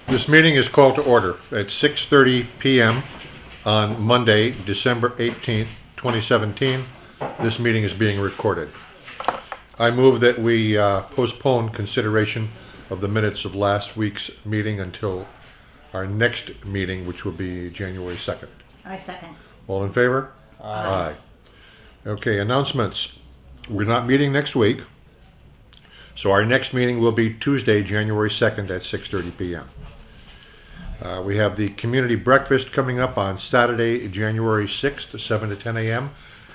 This meeting is called to order at 6:30 p.m. on Monday, December 18th, 2017. This meeting is being recorded. I move that we postpone consideration of the minutes of last week's meeting until our next meeting, which will be January 2nd. I second. All in favor? Aye. Okay, announcements. We're not meeting next week, so our next meeting will be Tuesday, January 2nd at 6:30 p.m. We have the community breakfast coming up on Saturday, January 6th, 7 to 10 a.m.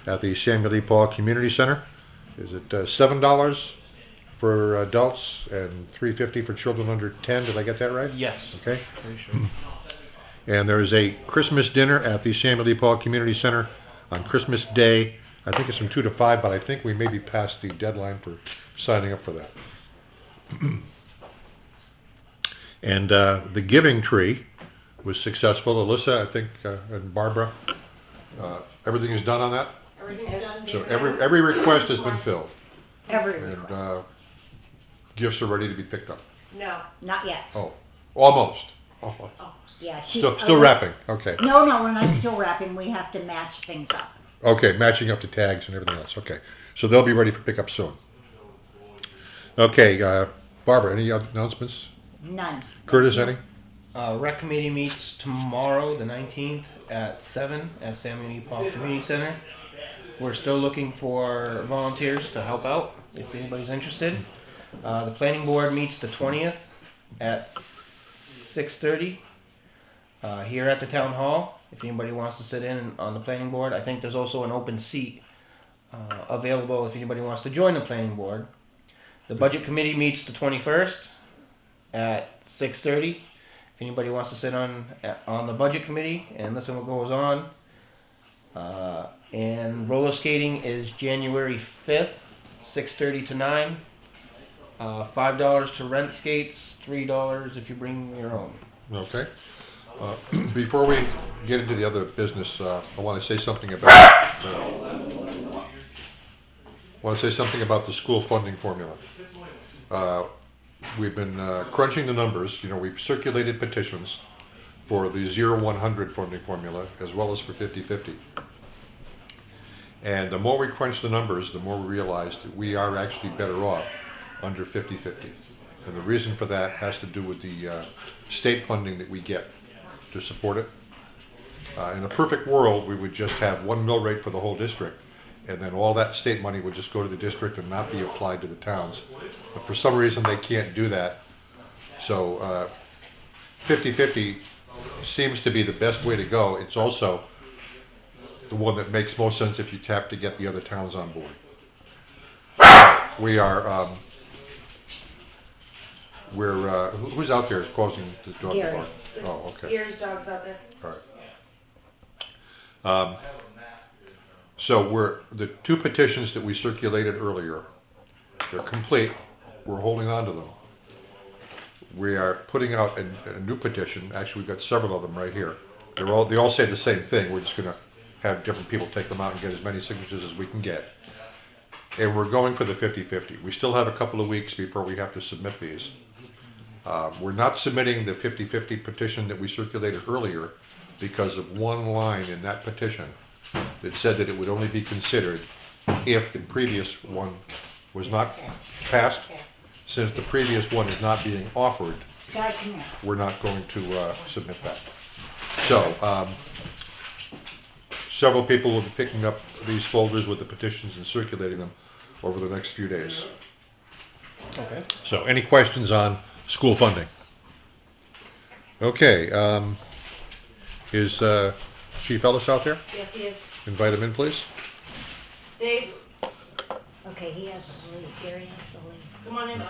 at the Samuel E. Paul Community Center. Is it $7 for adults and $3.50 for children under 10? Did I get that right? Yes. Okay. Pretty sure. And there is a Christmas dinner at the Samuel E. Paul Community Center on Christmas Day. I think it's from 2 to 5, but I think we may be past the deadline for signing up for that. And the giving tree was successful. Alissa, I think, and Barbara, everything is done on that? Everything's done. So every request has been filled. Every And request. gifts are ready to be picked up. No. Not yet. Oh, almost. Almost. Oh. Yeah, Still wrapping, okay. No, we're not still wrapping. We have to match things up. Okay, matching up to tags and everything else, okay. So they'll be ready for pickup soon. Okay, Barbara, any announcements? None. Curtis, any? Rec committee meets tomorrow, the 19th, at 7 at Samuel E. Paul Community Center. We're still looking for volunteers to help out if anybody's interested. The planning board meets the 20th at 6:30 here at the town hall. If anybody wants to sit in on the planning board, I think there's also an open seat available if anybody wants to join the planning board. The budget committee meets the 21st at 6:30. If anybody wants to sit on the budget committee and listen what goes on. And roller skating is January 5th, 6:30 to 9. $5 to rent skates, $3 if you bring your own. Okay. Before we get into the other business, I want to say something about the school funding formula. We've been crunching the numbers. You know, we've circulated petitions for the 0-100 funding formula as well as for 50-50. And the more we crunch the numbers, the more we realize that we are actually better off under 50-50. And the reason for that has to do with the state funding that we get to support it. In a perfect world, we would just have one mill rate for the whole district, and then all that state money would just go to the district and not be applied to the towns. But for some reason, they can't do that. So 50-50 seems to be the best way to go. It's also the one that makes most sense if you have to get the other towns on board. We are, who's out there is causing the dog to bark? Oh, okay. Ears, dogs out there. All right. So the two petitions that we circulated earlier, they're complete. We're holding on to them. We are putting out a new petition. Actually, we've got several of them right here. They all say the same thing. We're just going to have different people take them out and get as many signatures as we can get. And we're going for the 50-50. We still have a couple of weeks before we have to submit these. We're not submitting the 50-50 petition that we circulated earlier because of one line in that petition that said that it would only be considered if the previous one was not passed. Since the previous one is not being offered, we're not going to submit that. So, several people will be picking up these folders with the petitions and circulating them over the next few days. Okay. So, any questions on school funding? Okay, is Chief Ellis out there? Yes, he is. Invite him in, please. Dave, Okay, he has to leave. Gary has to leave. come on in.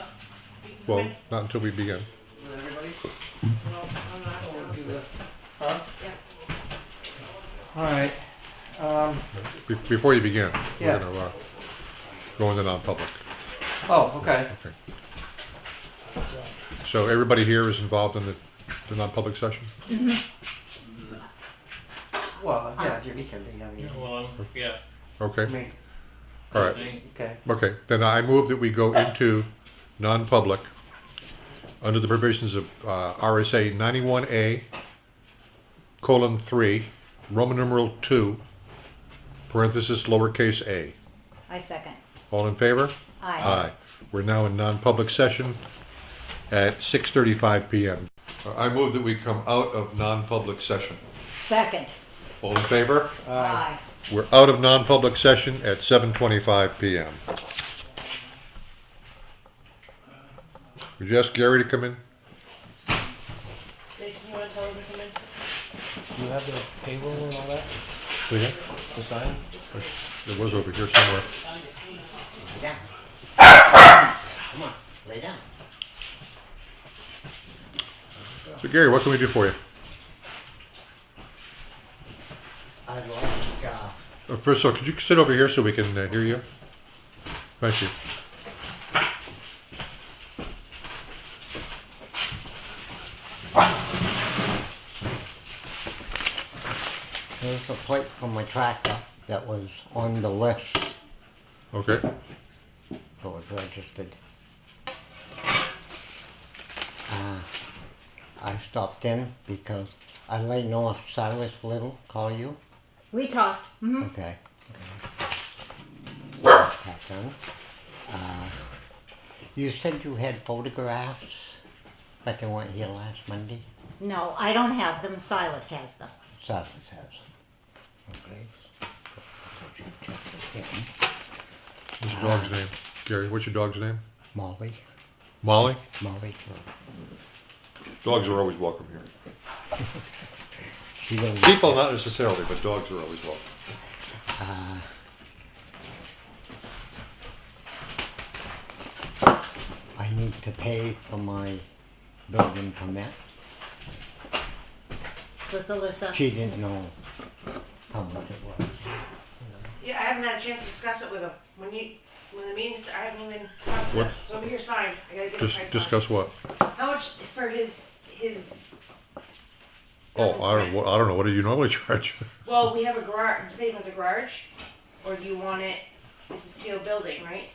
Well, not until we begin. No, I'm not. Huh? Yeah. All right. Before you begin, Yeah. we're going to go into non-public. Oh, okay. Okay. So everybody here is involved in the non-public session? Well, yeah, Jimmy can be. Well, yeah. Okay, Me. all right. Okay. Okay, then I move that we go into non-public under the provisions of RSA 91A, colon 3, Roman numeral 2, parenthesis lowercase a. I second. All in favor? Aye. We're now in non-public session at 6:35 p.m. I move that we come out of non-public session. Second. All in favor? Aye. We're out of non-public session at 7:25 p.m. Would you ask Gary to come in? Dave, you wanna tell him to come in? Do you have the payroll and all that Yeah. to sign? It was over here somewhere. Lay down. Come on, lay down. So Gary, what can we do for you? I'd like, First of all, could you sit over here so we can hear you? Thank you. here's a plate from my tractor that was on the list, Okay. so it's registered. I stopped in because I let know if Silas Little call you. We talked. Mm-hmm. Okay. That done. You said you had photographs, but they weren't here last Monday. No, I don't have them. Silas has them. Silas has them. Okay. What's your dog's name? Gary, what's your dog's name? Molly. Molly? Molly. Dogs are always welcome here. She don't. People not necessarily, but dogs are always welcome. I need to pay for my building permit. It's with Alissa. She didn't know how much it was. Yeah, I haven't had a chance to discuss it with him. When the meetings, I haven't even, What? so over here signed, I gotta get the Just price on it. discuss what? How much for his, Oh, I don't know. What do you normally charge? well, we have a garage, the same as a garage, or do you want it, it's a steel building, right?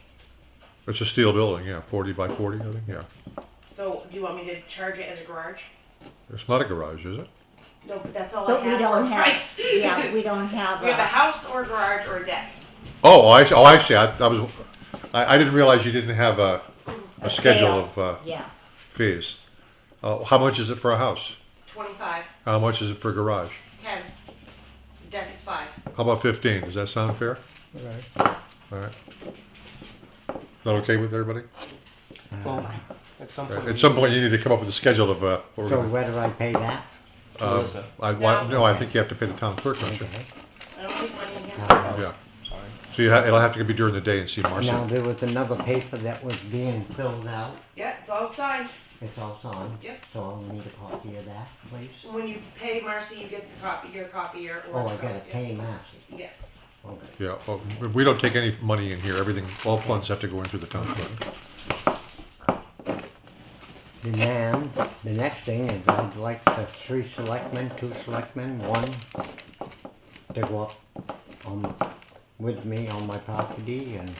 It's a steel building, yeah, 40 by 40, I think, yeah. So, do you want me to charge it as a garage? It's not a garage, is it? No, but that's all But I we have don't for have. price. Yeah, we don't have. We have a house or a garage or a deck. Oh, I see. I didn't realize you didn't have a schedule of Yeah. fees. How much is it for a house? 25, How much is it for a garage? 10. The deck is 5. How about 15? Does that sound fair? Right. All right. Is that okay with everybody? Well, at some point. At some point, you need to come up with a schedule of what we're So gonna. where do I pay that? Melissa. No, I think you have to pay the town clerk, don't you? Okay. I don't think money in here. Yeah. Sorry. So it'll have to be during the day and see Marcy. Now, there was another paper that was being filled out. Yeah, it's all signed. It's all signed. Yep. So I'll need a copy of that, please. When you pay Marcy, you get the copy, your copy or. Oh, I gotta pay Massey. Yes. Okay. Yeah, well, we don't take any money in here. Everything, all funds have to go in through the town clerk. And then, the next thing is I'd like the 3 selectmen, 2 selectmen, 1 to go up with me on my property and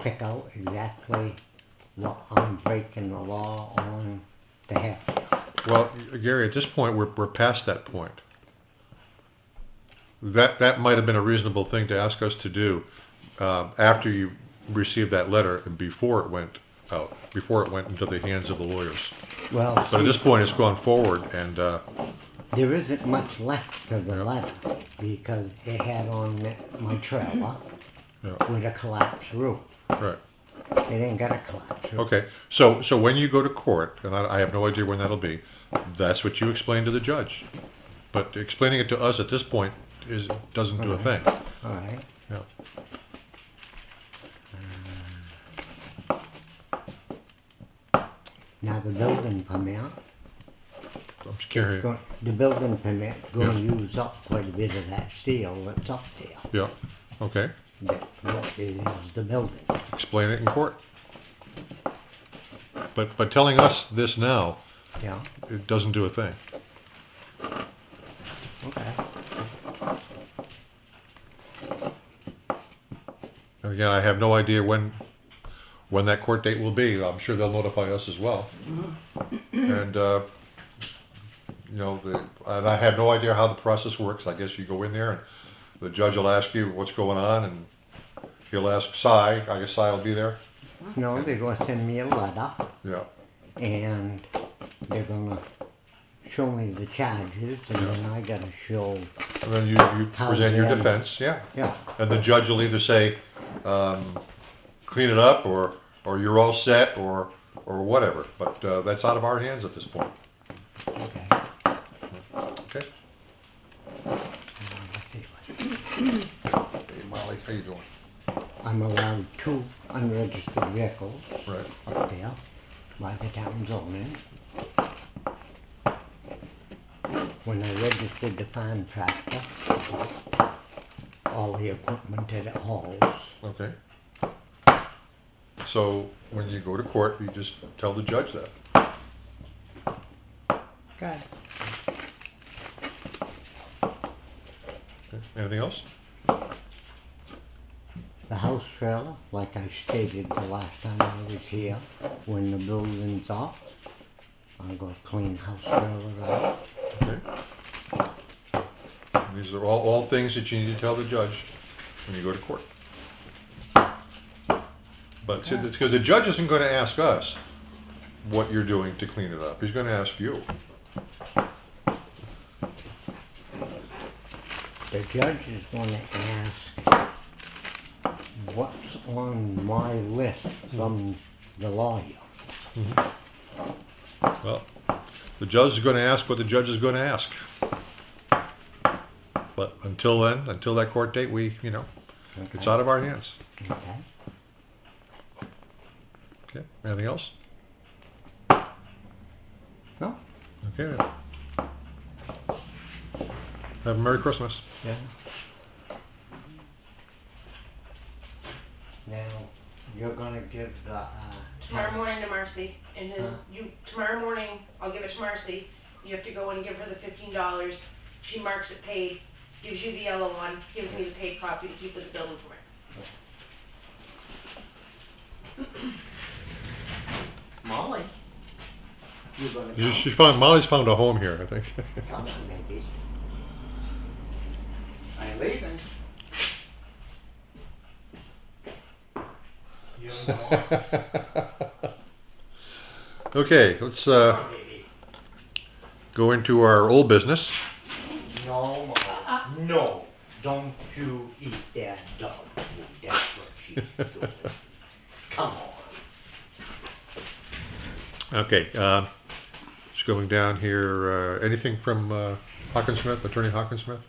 pick out exactly what I'm breaking the law on to have. Well, Gary, at this point, we're past that point. That might have been a reasonable thing to ask us to do after you received that letter and before it went out, before it went into the hands of the lawyers. Well, But at this point, it's gone forward, and there isn't much left of the letter because it had on my trailer yeah, with a collapsed roof. right. It ain't got a collapsed roof. Okay, so when you go to court, and I have no idea when that'll be, that's what you explain to the judge. But explaining it to us at this point doesn't do a thing. All right. Yeah. Now the building permit, I'm just curious. the building permit gonna use up quite a bit of that steel that's up there. Yeah, okay. That is the building. Explain it in court. But telling us this now, Yeah, it doesn't do a thing. okay. And again, I have no idea when when that court date will be. I'm sure they'll notify us as well. And, you know, and I have no idea how the process works. I guess you go in there and the judge will ask you what's going on, and he'll ask Cy. I guess Cy will be there. No, they're gonna send me a letter, Yeah. and they're gonna show me the charges, and then I gotta show, And then you How present your then? defense, yeah. yeah, And the judge will either say, clean it up, or you're all set, or whatever. But that's out of our hands at this point. okay. Okay? Hey, Molly, how you doing? I'm allowed 2 unregistered vehicles Right. up there by the town zoning. When I registered the farm tractor, all the equipment that it hauls, Okay. So when you go to court, you just tell the judge that. okay. Okay. Anything else? The house trailer, like I stated the last time I was here, when the building's up, I'm gonna clean house trailer out. Okay. And these are all things that you need to tell the judge when you go to court. But see, because the judge isn't going to ask us what you're doing to clean it up. He's going to ask you. The judge is gonna ask what's on my list from the lawyer. Well, the judge is going to ask what the judge is going to ask. But until then, until that court date, it's out of our hands. Okay. Okay. Anything else? No? Okay then. Have a Merry Christmas. Yeah. Now, you're gonna give the, Tomorrow morning to Marcy, and then tomorrow morning, I'll give it to Marcy. You have to go and give her the $15. She marks it paid, gives you the yellow one, gives me the paid copy to keep with the building permit. Molly, you're gonna Molly's found a home here, I think. come maybe. I'm leaving. You know, Okay, let's maybe. go into our old business. No, Molly, no, don't you eat that dog food, that's what she's doing. Come on. Okay, just going down here, anything from Hopkins-Smith, Attorney Hopkins-Smith?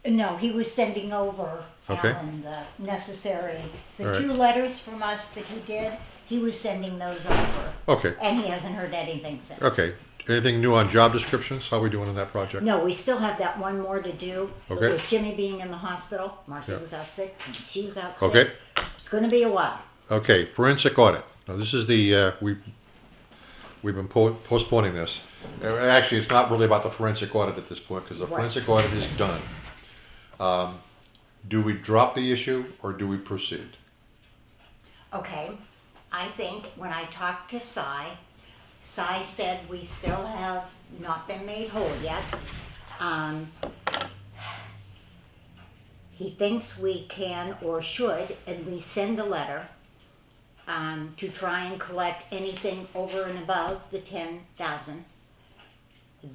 No, he was sending over, Okay. Allan, the necessary, All the right. 2 letters from us that he did, he was sending those over. Okay, And he hasn't heard anything since. okay. Anything new on job descriptions? How are we doing on that project? No, we still have that one more to do. But Okay. with Jimmy being in the hospital, Marcy Yeah. was out sick, and she was out sick. Okay, It's gonna be a while. okay, forensic audit. Now, this is the, we've been postponing this. Actually, it's not really about the forensic audit at this point, because the Right. forensic audit is done. Do we drop the issue, or do we proceed? Okay, I think when I talked to Cy said we still have not been made whole yet. He thinks we can or should at least send a letter to try and collect anything over and above the 10,000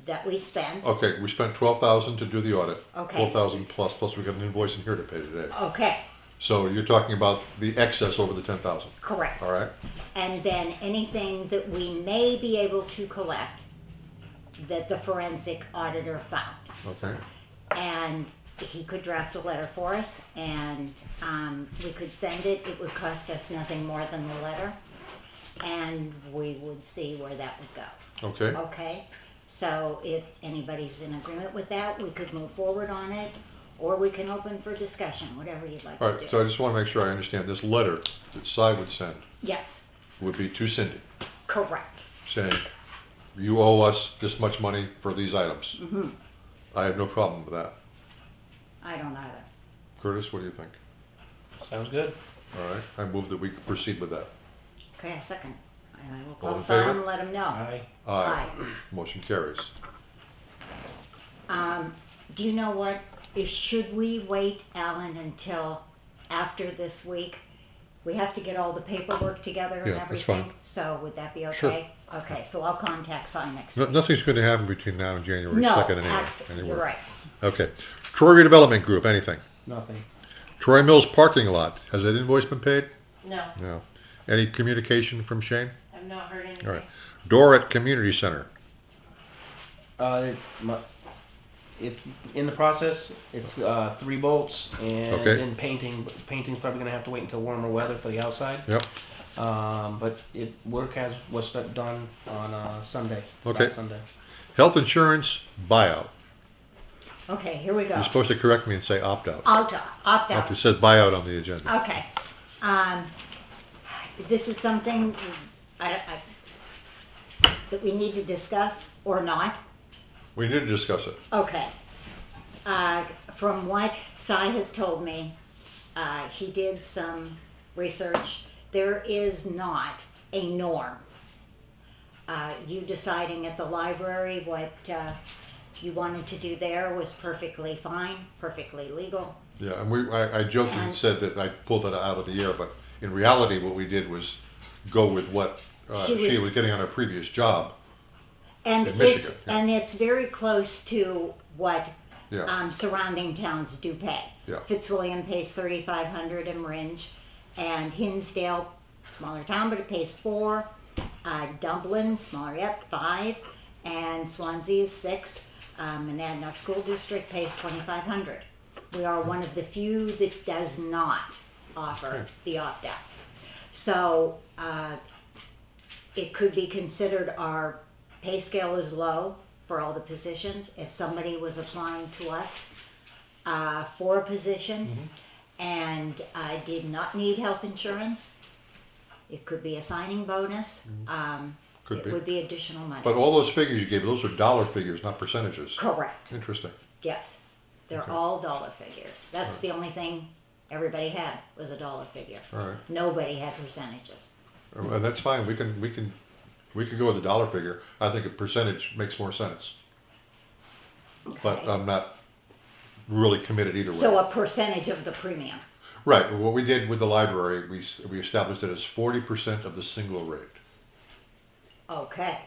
that we spent. Okay, we spent 12,000 to do the audit. Okay. 12,000 plus we got an invoice in here to pay today. Okay, So you're talking about the excess over the 10,000, correct. all right? And then anything that we may be able to collect that the forensic auditor found. Okay, And he could draft a letter for us, and we could send it. It would cost us nothing more than the letter, and we would see where that would go. okay, Okay? So if anybody's in agreement with that, we could move forward on it, or we can open for discussion, whatever you'd like all to right, do. so I just want to make sure I understand. This letter that Cy would send Yes, would be to Cindy, correct. saying, you owe us this much money for these items. Mm-hmm. I have no problem with that. I don't either. Curtis, what do you think? Sounds good. All right, I move that we proceed with that. Okay, a second. And I will All call in Simon favor? and let him know. Aye. Aye. Motion carries. Do you know what? Should we wait, Alan, until after this week? We have to get all the paperwork together and Yeah, that's everything. fine. So would that be okay? Sure. Okay, so I'll contact Si next No, week. nothing's going to happen between now and January No, 2nd anywhere. you're right. Okay. Troy Redevelopment Group, anything? Nothing. Troy Mills parking lot, has that invoice been paid? No, No. Any communication from Shane? I've not heard anything. All right. Door at Community Center. It's in the process. It's 3 bolts and Okay. then painting. Painting's probably gonna have to wait until warmer weather for the outside. Yep. But work was done on Sunday. Okay. Last Sunday. Health insurance buyout. Okay, here we go. You're supposed to correct me and say opt-out. Opt out. It says buyout on the agenda. Okay. This is something that we need to discuss or not. We need to discuss it. Okay. From what Si has told me, he did some research. There is not a norm. You deciding at the library what you wanted to do there was perfectly fine, perfectly legal. Yeah, and I jokingly And- said that I pulled it out of the air, but in reality, what we did was go with what She she was- was getting on her previous job. And In it's Michigan, yeah. and it's very close to what Yeah. surrounding towns do pay. Yeah. Fitzwilliam pays $3,500 in Ringe, and Hinsdale, smaller town, but it pays $4. Dublin, smaller yet, $5, and Swansea is $6. Monadnock School District pays $2,500. We are one of the few that does not offer Okay. the opt-out. So it could be considered our pay scale is low for all the positions. If somebody was applying to us for a position and did not need health insurance, it could be a signing bonus. Could It be. would be additional money. But all those figures you gave, those are dollar figures, not percentages. Correct. Interesting. Yes. They're Okay. all dollar figures. That's the only thing everybody had was a dollar figure. All right. Nobody had percentages. And that's fine. We can go with the dollar figure. I think a percentage makes more sense. But Okay. I'm not really committed either way. So a percentage of the premium. Right. What we did with the library, we established it as 40% of the single rate. Okay.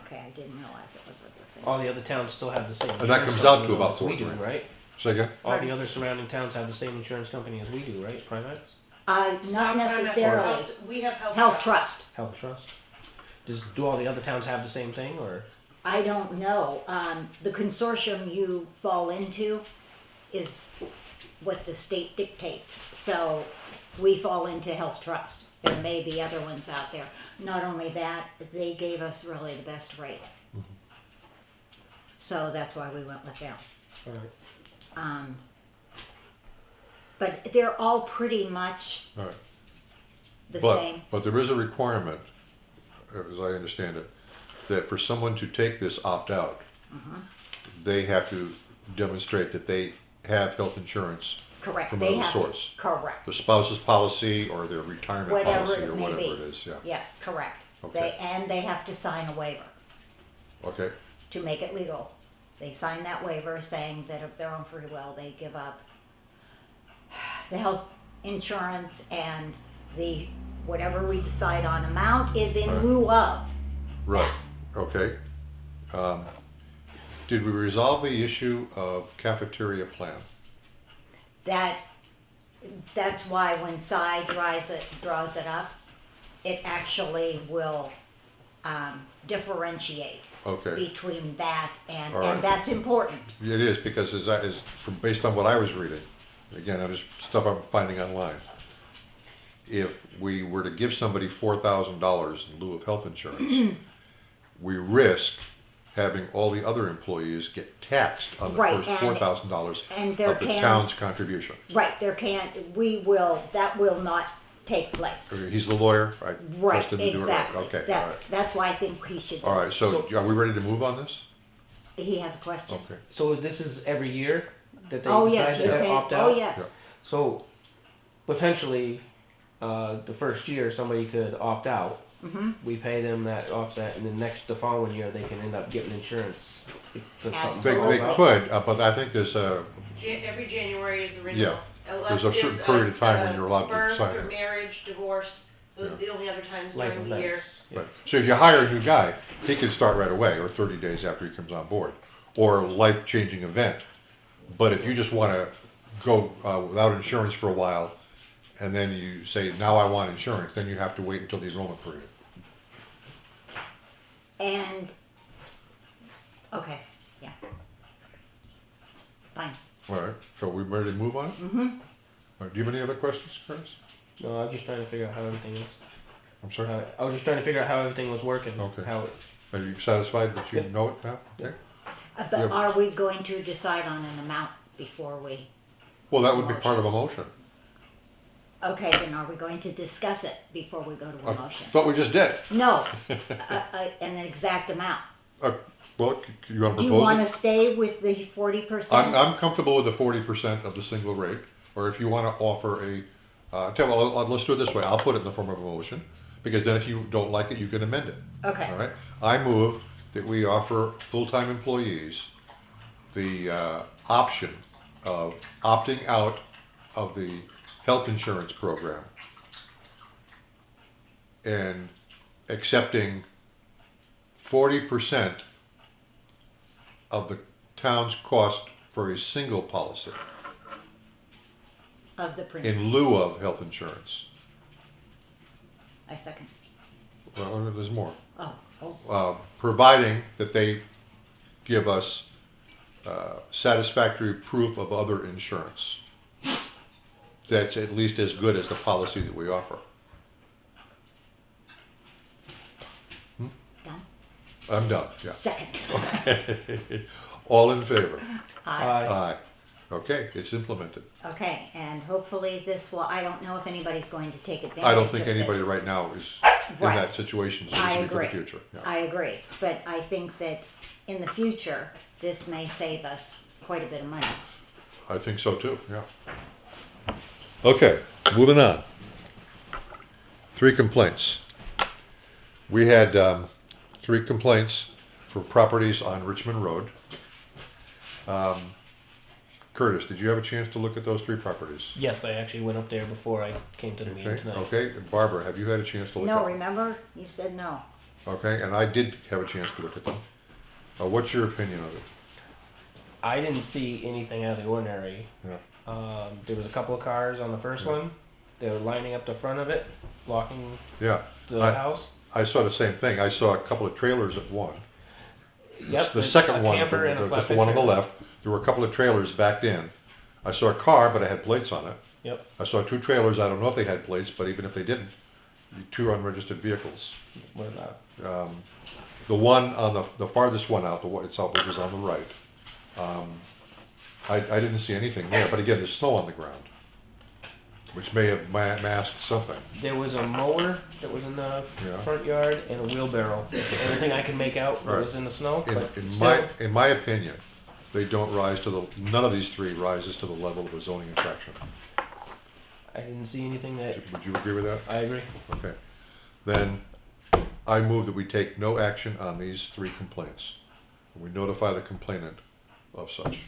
Okay, I didn't realize it was at the same. All the other towns still have the same. And that insurance comes out company to about as we do, 4 grand. right? Say again? All the other surrounding towns have the same insurance company as we do, right? Privates? Not necessarily. We have Health trust. Health Trust. Do all the other towns have the same thing, or? I don't know. The consortium you fall into is what the state dictates. So we fall into health trust. There may be other ones out there. Not only that, they gave us really the best rate. So that's why we went with them. All right. But they're all pretty much All right. the But, same. but there is a requirement, as I understand it, that for someone to take this opt-out, they have to demonstrate that they have health insurance Correct. from They another have source. Correct. The spouse's policy or their retirement Whatever policy it or may whatever be. it is, yeah. Yes, correct. Okay. They have to sign a waiver Okay, to make it legal. They sign that waiver saying that of their own free will, they give up the health insurance and the, whatever we decide on amount is in Right. lieu of. right, okay. Did we resolve the issue of cafeteria plan? That's why when Si draws it up, it actually will differentiate Okay, between that and, All right. and that's important. it is, because based on what I was reading, again, I'm just stuff I'm finding online. If we were to give somebody $4,000 in lieu of health insurance, we risk having all the other employees get taxed on the Right, first and- $4,000 and there of the can- town's contribution. Right, that will not take place. He's the lawyer, I Right, trust him to do it right. exactly. Okay, all That's, right. that's why I think he should. All right, so are we ready to move on this? He has a question. Okay. So this is every year that they Oh, decide yes, to you pay, opt out? oh, yes. So potentially, the first year somebody could opt out. Mm-hmm. We pay them that offset, and the following year they can end up getting insurance. If something Absolutely. They falls out. could, but I think there's a, Every January is a renewal. Unless there's a certain period of time when you're allowed to birth sign or it. marriage, divorce, those are the only other times Life during the year. events. Yeah. right. So if you hire a new guy, he can start right away, or 30 days after he comes on board, or a life-changing event. But if you just want to go without insurance for a while, and then you say, now I want insurance, then you have to wait until the enrollment period. And, okay, yeah. Fine. All right, so we ready to move on? Mm-hmm. All right, do you have any other questions, Curtis? No, I was just trying to figure out how everything is. I'm sorry? I was just trying to figure out how everything was working. Okay. How it, Are you satisfied that you Yeah. know it now? Okay. But Yep. are we going to decide on an amount before we, Well, that would be part of a motion. okay, then are we going to discuss it before we go to a I motion? thought we just did. No, an exact amount. Well, you want to Do you propose wanna it? stay with the 40%? I'm comfortable with the 40% of the single rate, or if you want to offer a, let's do it this way, I'll put it in the form of a motion, because then if you don't like it, you can amend it. Okay. All right? I move that we offer full-time employees the option of opting out of the health insurance program and accepting 40% of the town's cost for a single policy Of the premium, in lieu of health insurance. I second. Well, there's more. Oh, Providing that they give us satisfactory proof of other insurance that's at least as good as the policy that we offer. done? I'm done, yeah. Second. All in favor? Aye. Aye. Okay, it's implemented. Okay, and hopefully this will, I don't know if anybody's going to take advantage I don't of think this. anybody right now is in Right. that situation, so I this will be for the agree. future. Yeah. I agree, but I think that in the future, this may save us quite a bit of money. I think so too, yeah. Okay, moving on. 3 complaints. We had 3 complaints for properties on Richmond Road. Curtis, did you have a chance to look at those 3 properties? yes, I actually went up there before I came to the meeting Okay, tonight. okay. Barbara, have you had a chance to look at No, them? remember? You said no. Okay, and I did have a chance to look at them. What's your opinion of it? I didn't see anything out of the ordinary. Yeah. There was a couple of cars on the first one. They were lining up the front of it, blocking Yeah, the I- house. I saw the same thing. I saw a couple of trailers at one. Yep. The second a one, camper and a just the flatbed one on the trailer. left, there were a couple of trailers backed in. I saw a car, but it had plates on it. Yep. I saw 2 trailers, I don't know if they had plates, but even if they didn't, 2 unregistered vehicles. What about? The one on the farthest one out, it's out, which is on the right. I didn't see anything there, but again, there's snow on the ground, which may have masked something. There was a mower that was in the Yeah. front yard and a wheelbarrow. That's the only thing I could make out that Right. was in the snow. But In still, my opinion, they don't rise to none of these 3 rises to the level of a zoning infraction. I didn't see anything that. Would you agree with that? I agree. Okay. Then I move that we take no action on these 3 complaints. We notify the complainant of such.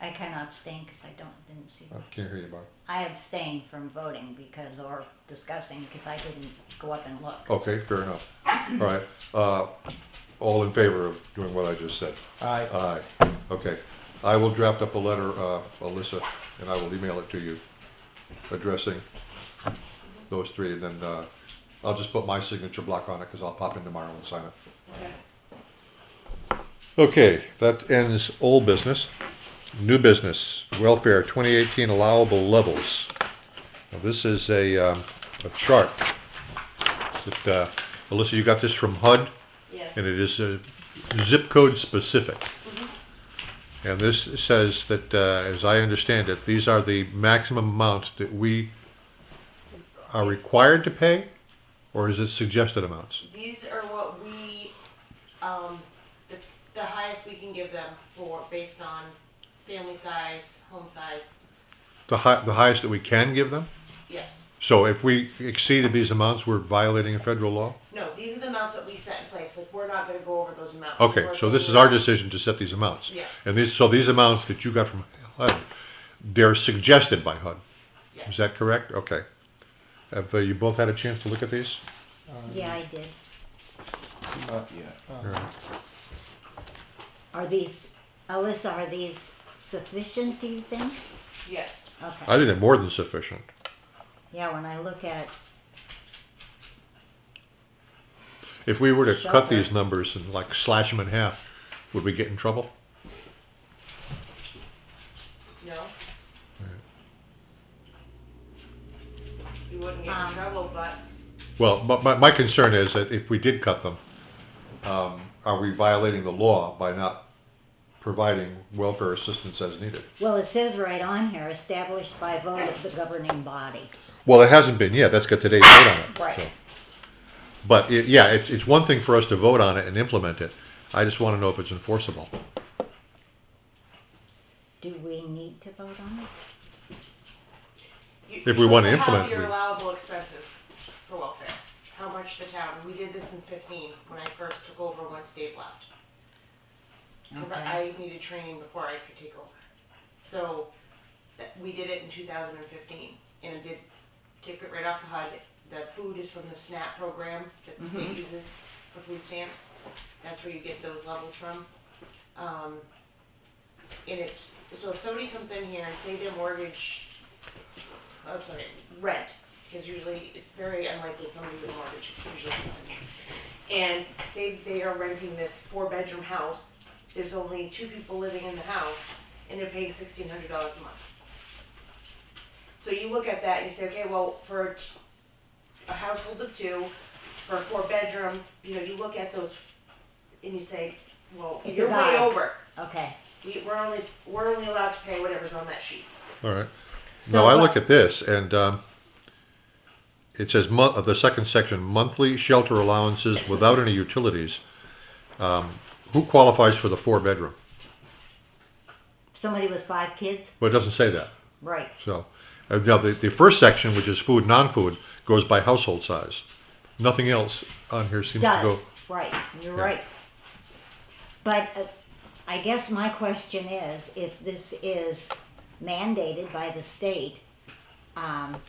I cannot abstain because I didn't see. I can't hear you, Bob. I abstain from voting because, or discussing, because I didn't go up and look. Okay, fair enough. All right. All in favor of doing what I just said? Aye. Aye. Okay. I will draft up a letter, Alissa, and I will email it to you addressing those 3, and then I'll just put my signature block on it because I'll pop in tomorrow and sign it. Okay. Okay, that ends old business. New business, welfare 2018 allowable levels. Now, this is a chart that, Alissa, you got this from HUD, Yes. and it is zip code specific. And this says that, as I understand it, these are the maximum amounts that we are required to pay, or is it suggested amounts? These are what we, the highest we can give them for, based on family size, home size. The highest that we can give them? Yes. So if we exceeded these amounts, we're violating a federal law? No, these are the amounts that we set in place, like, we're not gonna go over those amounts. Okay, We're so this is going- our decision to set these amounts? Yes. And these amounts that you got from HUD, they're suggested by HUD? Yes. Is that correct? Okay. Have you both had a chance to look at these? Yeah, I did. Not yet. All right. Are these, Alissa, are these sufficient, do you think? Yes. I Okay. think they're more than sufficient. Yeah, when I look at, If we were to cut Shelter. these numbers and like slash them in half, would we get in trouble? No. You wouldn't get in trouble, but Well, my concern is that if we did cut them, are we violating the law by not providing welfare assistance as needed? well, it says right on here, established by vote of the governing body. Well, it hasn't been yet. That's got today's vote on it. Right. so. But it's one thing for us to vote on it and implement it. I just want to know if it's enforceable. Do we need to vote on it? If we want to you're supposed implement, have your we- allowable expenses for welfare. How much the town, we did this in 15 when I first took over when Steve left. Because Okay. I needed training before I could take over. So we did it in 2015 and did take it right off the HUD. The food is from the SNAP program that the state uses for food stamps. That's where you get those levels from. And it's, so if somebody comes in here and say their mortgage, oh sorry, rent, because usually it's very unlikely somebody with a mortgage usually comes in here. And say they are renting this 4-bedroom house, there's only 2 people living in the house, and they're paying $1,600 a month. So you look at that and you say, okay, well, for a household of 2, for a 4-bedroom, you look at those and you say, well, It's you're a way guide. over. Okay. We're only allowed to pay whatever's on that sheet. All right. So Now, I what- look at this, and it says, the second section, monthly shelter allowances without any utilities. Who qualifies for the 4-bedroom? Somebody with 5 kids? Well, it doesn't say that. Right. So, now the first section, which is food, non-food, goes by household size. Nothing else on here seems to go. Does, right, you're Yeah. right. But I guess my question is, if this is mandated by the state,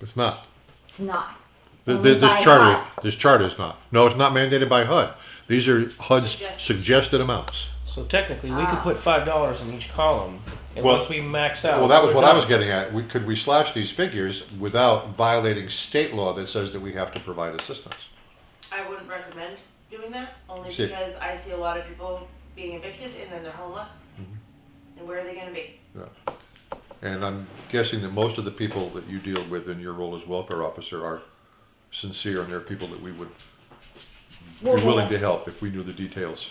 It's not. it's not. Only This by charter, HUD. this charter is not. No, it's not mandated by HUD. These are HUD's Suggested. suggested amounts. So technically, we could put $5 in each column, and Well- once we maxed out. Well, that was we're what I was done. getting at. Could we slash these figures without violating state law that says that we have to provide assistance? I wouldn't recommend doing that, only See- because I see a lot of people being evicted and then they're homeless. And where are they gonna be? Yeah. And I'm guessing that most of the people that you deal with in your role as welfare officer are sincere, and they're people that we would be Well, willing to help if we knew the details.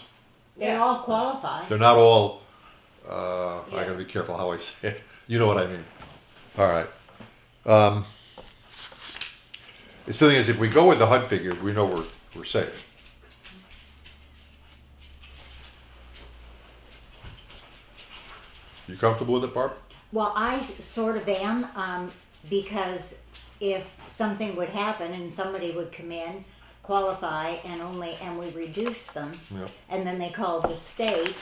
They're all qualified. They're not all, I Yes. gotta be careful how I say it. You know what I mean. All right. The thing is, if we go with the HUD figures, we know we're safe. You comfortable with it, Barb? Well, I sort of am, because if something would happen and somebody would come in, qualify, and we reduce them, Yeah. and then they called the state,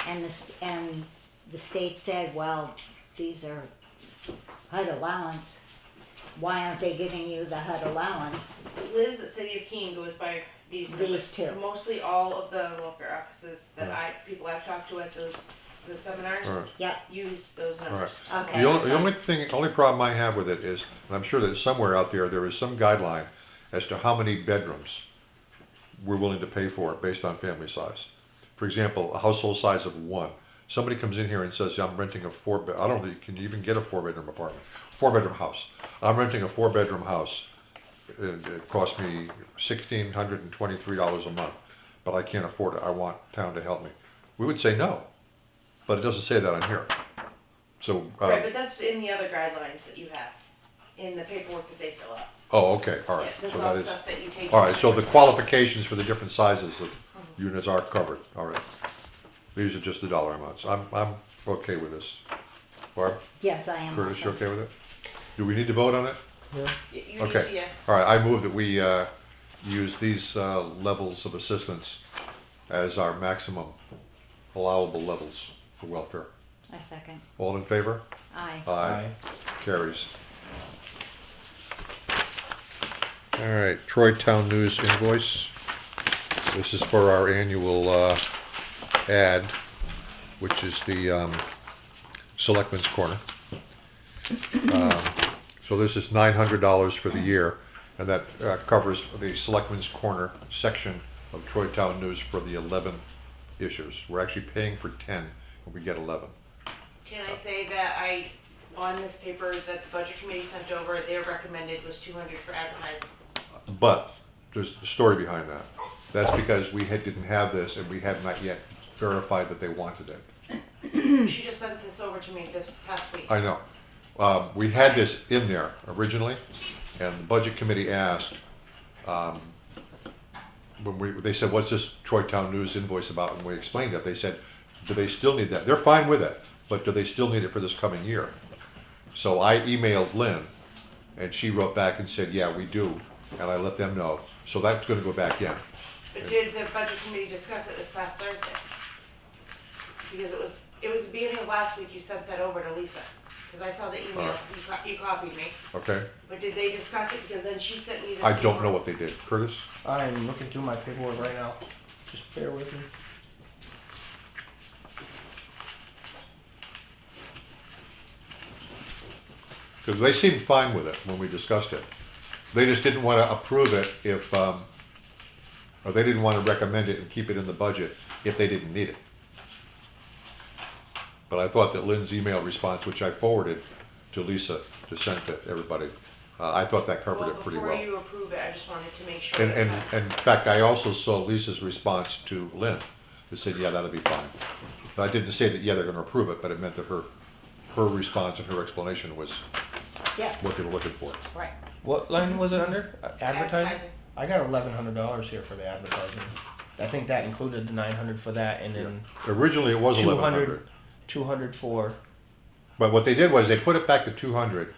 and the state said, well, these are HUD allowance, why aren't they giving you the HUD allowance? Liz at City of Keene goes by these numbers. These two. Mostly all of the welfare offices that people I've talked to at the seminars All right. Yep, use those All right. numbers. okay. The only problem I have with it is, and I'm sure that somewhere out there is some guideline as to how many bedrooms we're willing to pay for based on family size. For example, a household size of 1. Somebody comes in here and says, I'm renting a 4-bed, I don't know, can you even get a 4-bedroom apartment? 4-bedroom house. I'm renting a 4-bedroom house. It costs me $1,623 a month, but I can't afford it. I want town to help me. We would say no, but it doesn't say that on here. So, Right, but that's in the other guidelines that you have, in the paperwork that they fill out. oh, okay, all Yeah, right. that's So all that is, stuff that you take. all right, so the qualifications for the different sizes of units are covered, all right. These are just the dollar amounts. I'm okay with this. Barb, Yes, I am Curtis, you also. okay with it? Do we need to vote on it? You Okay. need to, yes. All right, I move that we use these levels of assistance as our maximum allowable levels for welfare. I second. All in favor? Aye. Aye. Carries. All right, Troy Town News invoice. This is for our annual ad, which is the Selectmen's Corner. So this is $900 for the year, and that covers the Selectmen's Corner section of Troy Town News for the 11 issues. We're actually paying for 10, and we get 11. Can I say that on this paper that the budget committee sent over, their recommended was 200 for advertising. But there's a story behind that. That's because we didn't have this, and we had not yet verified that they wanted it. She just sent this over to me this past week. I know. We had this in there originally, and the budget committee asked, they said, what's this Troy Town News invoice about? And we explained it. They said, do they still need that? They're fine with it, but do they still need it for this coming year? So I emailed Lynn, and she wrote back and said, yeah, we do. And I let them know. So that's gonna go back in. But did the budget committee discuss it this past Thursday? Because it was the beginning of last week you sent that over to Lisa. Because I saw the email, you copied me. Okay? But did they discuss it? Because then she sent me this. I don't paper. know what they did. Curtis? I'm looking through my paperwork right now. Just bear with me. Because they seemed fine with it when we discussed it. They just didn't want to approve it if, or they didn't want to recommend it and keep it in the budget if they didn't need it. But I thought that Lynn's email response, which I forwarded to Lisa to send to everybody, I thought that covered it pretty well. Before you approve it, I just wanted to make sure. And in fact, I also saw Lisa's response to Lynn that said, yeah, that'll be fine. But I didn't say that, yeah, they're going to approve it, but it meant that her response and her explanation was Yes. what they were looking for. Right. What line was it under? Advertising? Advertising. I got $1,100 here for the advertising. I think that included the 900 for that, and then Originally, it was 1100. 200 for. But what they did was they put it back to 200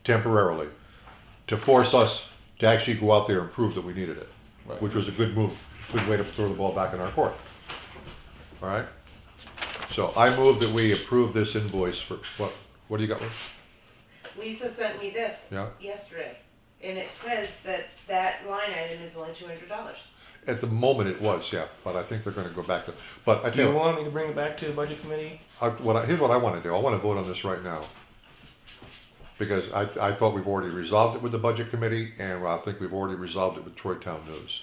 temporarily to force us to actually go out there and prove that we needed it, Right. which was a good move, good way to throw the ball back in our court. All right. So I move that we approve this invoice for what do you got? Lisa sent me this Yeah. yesterday, and it says that line item is only $200. At the moment it was, yeah, but I think they're going to go back to. But I Do tell you you, want me to bring it back to the budget committee? here's what I want to do. I want to vote on this right now because I thought we've already resolved it with the budget committee, and I think we've already resolved it with Troy Town News.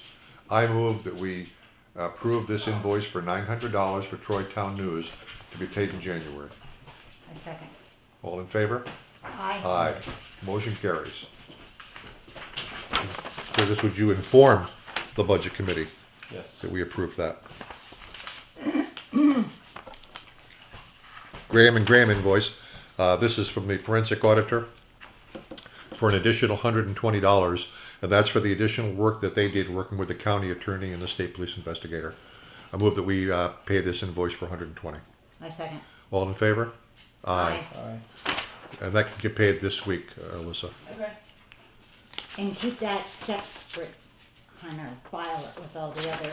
I move that we approve this invoice for $900 for Troy Town News to be paid in January. I second. All in favor? Aye. Aye. Motion carries. Curtis, would you inform the budget committee Yes. that we approve that? Graham and Graham invoice. This is from the forensic auditor for an additional $120, and that's for the additional work that they did working with the county attorney and the state police investigator. I move that we pay this invoice for $120. I second. All in favor? Aye. Aye. And that can get paid this week, Alyssa. Okay. And keep that separate, kind of file it with all the other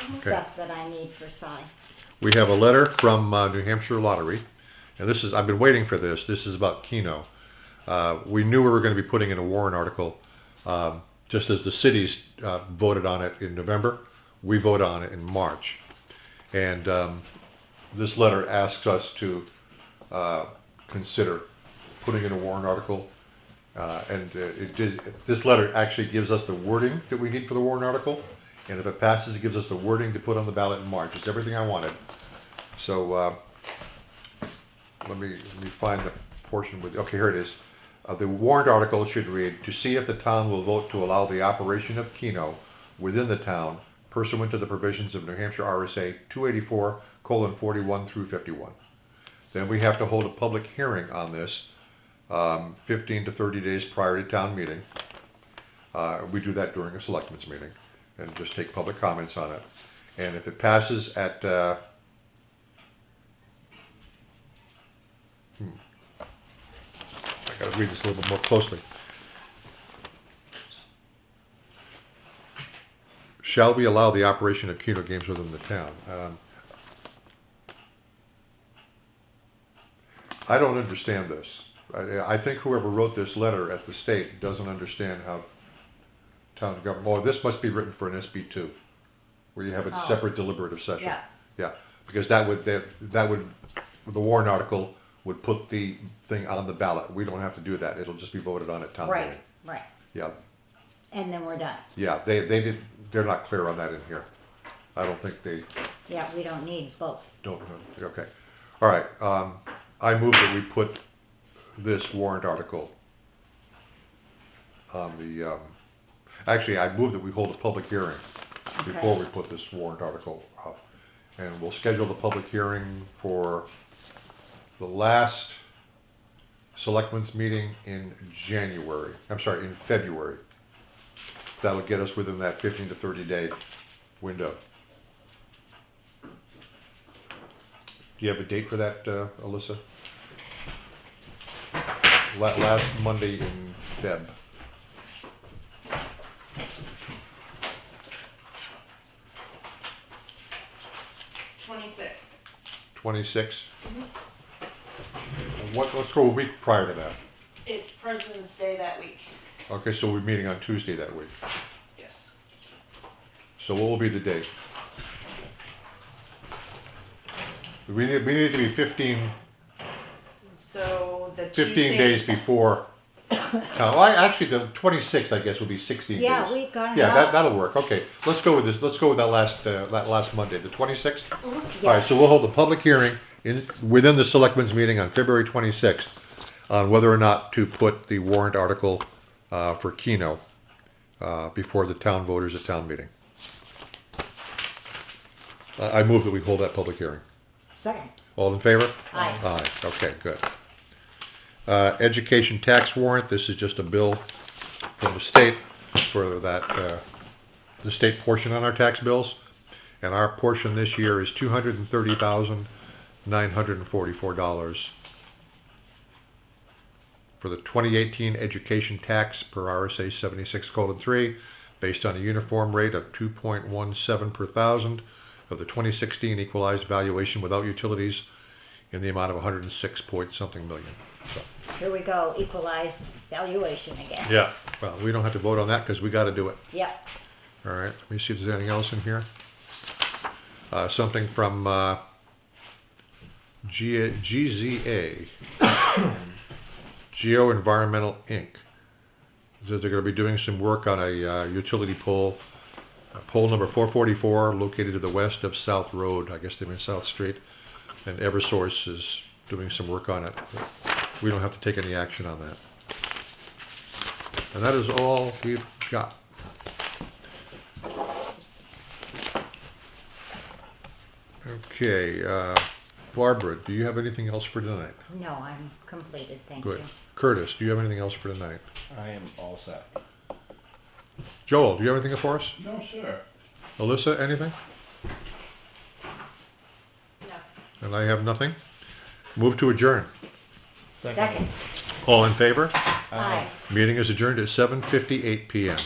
stuff that I need for Si. We have a letter from New Hampshire Lottery, and this is, I've been waiting for this. This is about Keno. We knew we were going to be putting in a warrant article, just as the cities voted on it in November. We voted on it in March. And this letter asks us to consider putting in a warrant article. This letter actually gives us the wording that we need for the warrant article. And if it passes, it gives us the wording to put on the ballot in March. It's everything I wanted. So let me find the portion with, okay, here it is. The warrant article should read, to see if the town will vote to allow the operation of Keno within the town pursuant to the provisions of New Hampshire RSA 284:41 through 51. Then we have to hold a public hearing on this 15 to 30 days prior to town meeting. We do that during a selectmen's meeting and just take public comments on it. And if it passes at I gotta read this a little bit more closely. Shall we allow the operation of Keno games within the town? I don't understand this. I think whoever wrote this letter at the state doesn't understand how town government, well, this must be written for an SB2, where you have a Oh. separate deliberative session. Yeah. Yeah, because that would, the warrant article would put the thing on the ballot. We don't have to do that. It'll just be voted on at town meeting. Right, right. Yeah, And then we're done. yeah, they're not clear on that in here. I don't think they Yeah, we don't need both. don't know. Okay. All right, I move that we put this warrant article on the, actually, I move that we hold a public hearing before Okay. we put this warrant article up. And we'll schedule the public hearing for the last Selectmen's meeting in February. That'll get us within that 15 to 30 day window. Do you have a date for that, Alissa? Last Monday in Feb. 26th. 26? Let's go a week prior to that. It's President's Day that week. Okay, so we're meeting on Tuesday that week. Yes. So what will be the date? We need to be 15 So the 15 Tuesday- days before. Well, actually, the 26th, I guess, will be 16 Yeah, days. we've got Yeah, enough. that'll work. Okay, let's go with this. Let's go with that last Monday, the 26th. All right, Yes. so we'll hold the public hearing within the Selectmen's meeting on February 26th on whether or not to put the warrant article for Keno before the town voters at town meeting. I move that we hold that public hearing. Second. All in favor? Aye. Aye, okay, good. Education tax warrant, this is just a bill from the state for that, the state portion on our tax bills. And our portion this year is $230,944 for the 2018 education tax per RSA 76:3, based on a uniform rate of 2.17 per thousand of the 2016 equalized valuation without utilities in the amount of 106 point something million. So, Here we go, equalized valuation again. yeah, well, we don't have to vote on that because we got to do it. Yep. All right, let me see if there's anything else in here. Something from GZA, Geo Environmental Inc. They're going to be doing some work on a utility pole, pole number 444, located to the west of South Road. I guess they mean South Street. And Eversource is doing some work on it. We don't have to take any action on that. And that is all we've got. Okay, Barbara, do you have anything else for tonight? No, I'm completed, thank Good. you. Curtis, do you have anything else for tonight? I am all set. Joel, do you have anything for us? No, sir. Alissa, anything? No. And I have nothing. Move to adjourn. Second. All in favor? Aye. Meeting is adjourned at 7:58 PM.